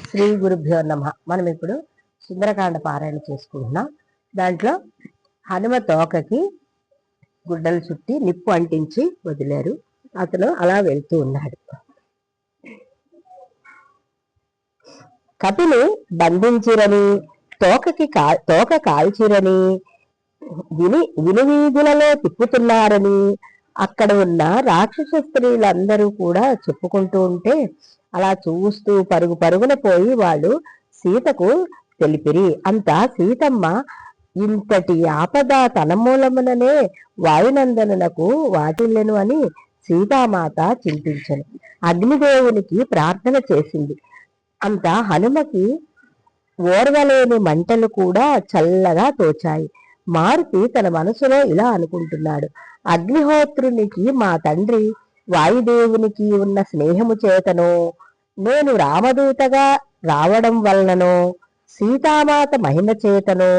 శ్రీ గురుభ్యో నమః. మనం ఇప్పుడు సుందరకాండ పారాయణ చేసుకుంటున్నాం. దాంట్లో హనుమ తోకకి గుడ్డలు చుట్టి నిప్పు అంటించి వదిలారు. అతను అలా వెళ్తూ ఉన్నాడు. కపిని బంధించిరని, తోక కాల్చిరని, విలువీధులలో తిప్పుతున్నారని అక్కడ ఉన్న రాక్షస స్త్రీలందరూ కూడా చెప్పుకుంటూ ఉంటే అలా చూస్తూ పరుగు పరుగున పోయి వాళ్ళు సీతకు తెలిపిరి. అంతా సీతమ్మ ఇంతటి ఆపద తన మూలముననే వాయునందనునకు వాటిల్లెను అని సీతామాత చింతించను. అగ్నిదేవునికి ప్రార్థన చేసింది. అంత హనుమకి ఓర్వలేని మంటలు కూడా చల్లగా తోచాయి. మారుతి తన మనసులో ఇలా అనుకుంటున్నాడు. అగ్నిహోత్రునికి మా తండ్రి వాయుదేవునికి ఉన్న స్నేహము చేతనో, నేను రామదూతగా రావడం వలననో, సీతామాత మహిమ చేతనో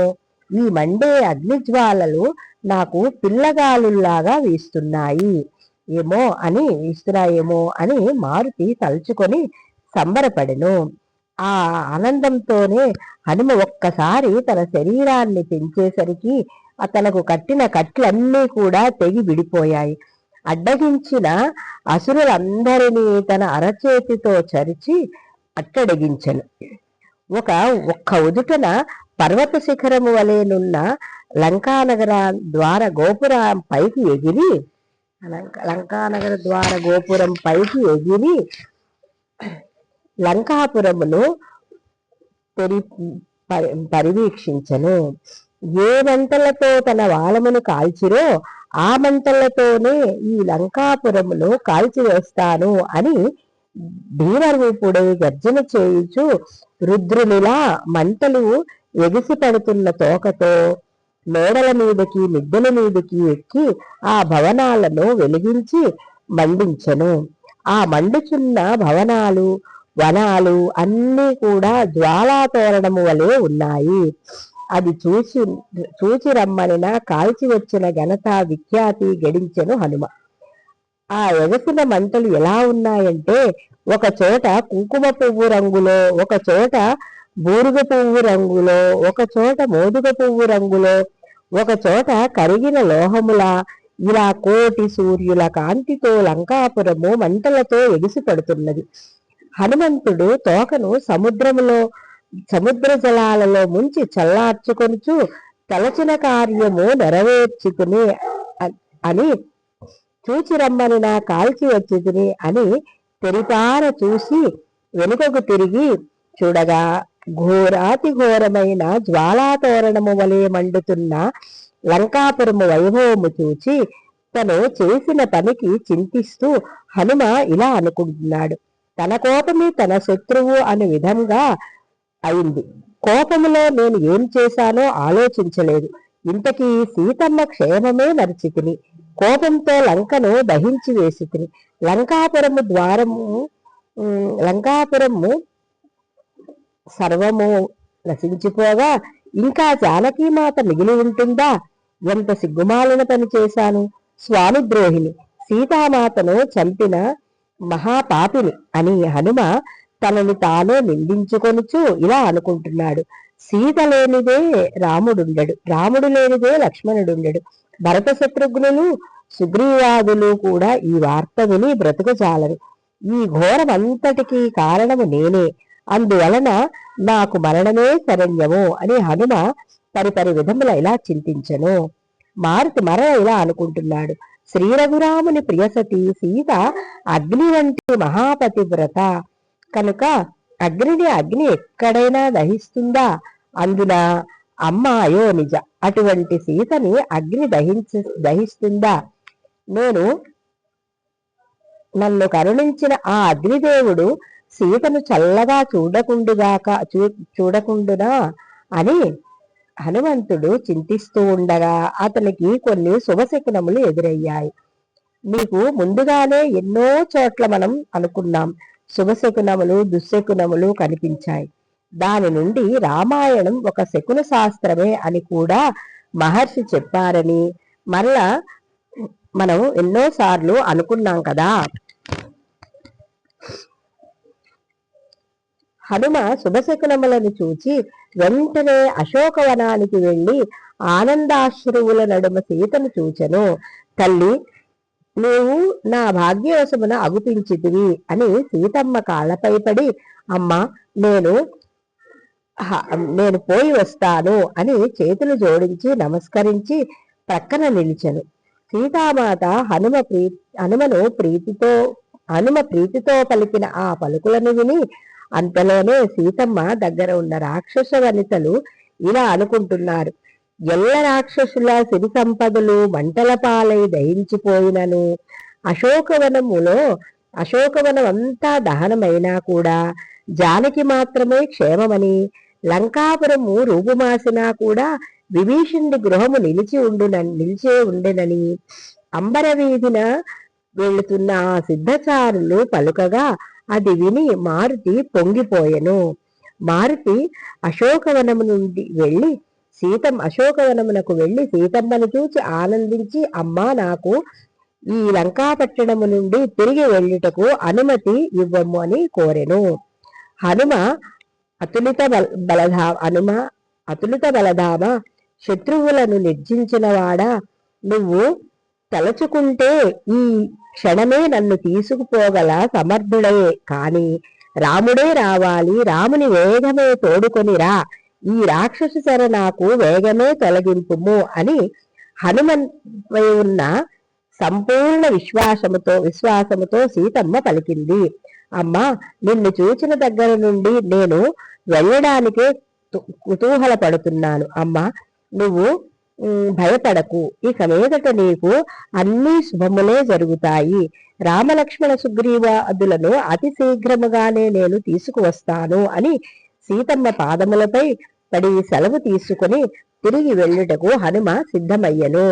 ఈ మండే అగ్నిజ్వాలలు నాకు పిల్లగాలుల్లాగా వీస్తున్నాయేమో అని మారుతి తలుచుకొని సంబరపడెను. ఆ ఆనందంతోనే హనుమ ఒక్కసారి తన శరీరాన్ని పెంచేసరికి తనకు కట్టిన కట్లన్నీ కూడా తెగి విడిపోయాయి. అడ్డగించిన అసురులందరినీ తన అరచేతితో చరిచి అట్టడగించెను. ఒక్క ఉదుటన పర్వత శిఖరము వలెనున్న లంకానగర ద్వార గోపురం పైకి ఎగిరి లంకాపురమును పరివీక్షించను. ఏ మంటలతో తన వాలమును కాల్చిరో ఆ మంటలతోనే ఈ లంకాపురమును కాల్చివేస్తాను అని భీమరూపుడై గర్జన చేయుచు రుద్రునిలా మంటలు ఎగిసి పడుతున్న తోకతో మేడల మీదకి మిద్దెల మీదకి ఎక్కి ఆ భవనాలను వెలిగించి మండించెను. ఆ మండుచున్న భవనాలు వనాలు అన్నీ కూడా జ్వాలాతోరణము వలె ఉన్నాయి. అది చూచి రమ్మనిన కాల్చి వచ్చిన ఘనత విఖ్యాతి గడించెను హనుమ. ఆ ఎగసిన మంటలు ఎలా ఉన్నాయంటే, ఒక చోట కుంకుమ పువ్వు రంగులో, ఒక చోట బూరుగ పువ్వు రంగులో, ఒక చోట మోదుగ పువ్వు రంగులో, ఒక చోట కరిగిన లోహములా, ఇలా కోటి సూర్యుల కాంతితో లంకాపురము మంటలతో ఎగిసి పడుతున్నది. హనుమంతుడు తోకను సముద్ర జలాలలో ముంచి చల్లార్చుకొనుచు తలచిన కార్యము నెరవేర్చుకుని అని చూచి రమ్మని నా కాల్చి వచ్చితిని అని తెరిపార చూసి వెనుకకు తిరిగి చూడగా ఘోరాతి ఘోరమైన జ్వాలాతోరణము వలె మండుతున్న లంకాపురము వైభవము చూచి తను చేసిన పనికి చింతిస్తూ హనుమ ఇలా అనుకుంటున్నాడు. తన కోపమే తన శత్రువు అనే విధంగా అయింది. కోపములో నేను ఏం చేశానో ఆలోచించలేదు. ఇంతకీ సీతమ్మ క్షేమమే మరిచితిని. కోపంతో లంకను దహించి వేసితిని. లంకాపురము సర్వము నశించిపోగా ఇంకా జానకీమాత మిగిలి ఉంటుందా? ఎంత సిగ్గుమాలిన పని చేశాను. స్వామి ద్రోహిని, సీతామాతను చంపిన మహాపాపిని అని హనుమ తనని తానే నిందించుకొనుచు ఇలా అనుకుంటున్నాడు. సీత లేనిదే రాముడుండడు, రాముడు లేనిదే లక్ష్మణుడుండడు. భరత శత్రుఘ్నులు సుగ్రీవాదులు కూడా ఈ వార్త విని బ్రతుకుచాలరు. ఈ ఘోరమంతటికి కారణము నేనే, అందువలన నాకు మరణమే శరణ్యము అని హనుమ పరిపరి విధముల ఇలా చింతించెను. మారుతి మరల ఇలా అనుకుంటున్నాడు. శ్రీ రఘురాముని ప్రియసతి సీత అగ్ని వంటి మహాపతివ్రత కనుక అగ్ని ఎక్కడైనా దహిస్తుందా? అందున అమ్మ అయోనిజ, అటువంటి సీతని అగ్ని దహిస్తుందా? నన్ను కరుణించిన ఆ అగ్నిదేవుడు సీతను చల్లగా చూడకుండునా అని హనుమంతుడు చింతిస్తూ ఉండగా అతనికి కొన్ని శుభశకునములు ఎదురయ్యాయి. మీకు ముందుగానే ఎన్నో చోట్ల మనం అనుకున్నాం, శుభశకునములు దుశ్శకునములు కనిపించాయి. దాని నుండి రామాయణం ఒక శకున శాస్త్రమే అని కూడా మహర్షి చెప్పారని మరలా మనం ఎన్నోసార్లు అనుకున్నాం కదా. హనుమ శుభశకునములను చూచి వెంటనే అశోకవనానికి వెళ్లి ఆనందాశ్రువుల నడుమ సీతను చూచెను. తల్లి, నీవు నా భాగ్యవశమున అగుపించితివి అని సీతమ్మ కాళ్లపై పడి, అమ్మ నేను పోయి వస్తాను అని చేతులు జోడించి నమస్కరించి ప్రక్కన నిలిచెను. సీతామాత హనుమ ప్రీతితో పలికిన ఆ పలుకులను విని అంతలోనే సీతమ్మ దగ్గర ఉన్న రాక్షస వనితలు ఇలా అనుకుంటున్నారు: ఎల్ల రాక్షసుల సిరి సంపదలు మంటల పాలై దహించిపోయినను, అశోకవనం అంతా దహనమైనా కూడా జానకి మాత్రమే క్షేమమని, లంకాపురము రూపుమాసినా కూడా విభీషణుడి గృహము నిలిచే ఉండెనని అంబరవీధిన వెళుతున్న ఆ సిద్ధచారులు పలుకగా అది విని మారుతి పొంగిపోయెను. మారుతి అశోకవనమునకు వెళ్లి సీతమ్మను చూచి ఆనందించి, అమ్మా, నాకు ఈ లంకాపట్టణము నుండి తిరిగి వెళ్ళుటకు అనుమతి ఇవ్వము అని కోరెను. హనుమ అతులిత బలధామ, శత్రువులను నిర్జించినవాడా, నువ్వు తలచుకుంటే ఈ క్షణమే నన్ను తీసుకుపోగల సమర్థుడే, కాని రాముడే రావాలి, రాముని వేగమే తోడుకొనిరా, ఈ రాక్షసు సర నాకు వేగమే తొలగింపుము అని హనుమపై ఉన్న సంపూర్ణ విశ్వాసముతో సీతమ్మ పలికింది. అమ్మా, నిన్ను చూచిన దగ్గర నుండి నేను వెళ్ళడానికే కుతూహల పడుతున్నాను. అమ్మా, నువ్వు భయపడకు, ఇక మీదట నీకు అన్ని శుభములే జరుగుతాయి. రామలక్ష్మణ సుగ్రీవాదులను అతి శీఘ్రముగానే నేను తీసుకువస్తాను అని సీతమ్మ పాదములపై పడి సెలవు తీసుకుని తిరిగి వెళ్ళుటకు హనుమ సిద్ధమయ్యను.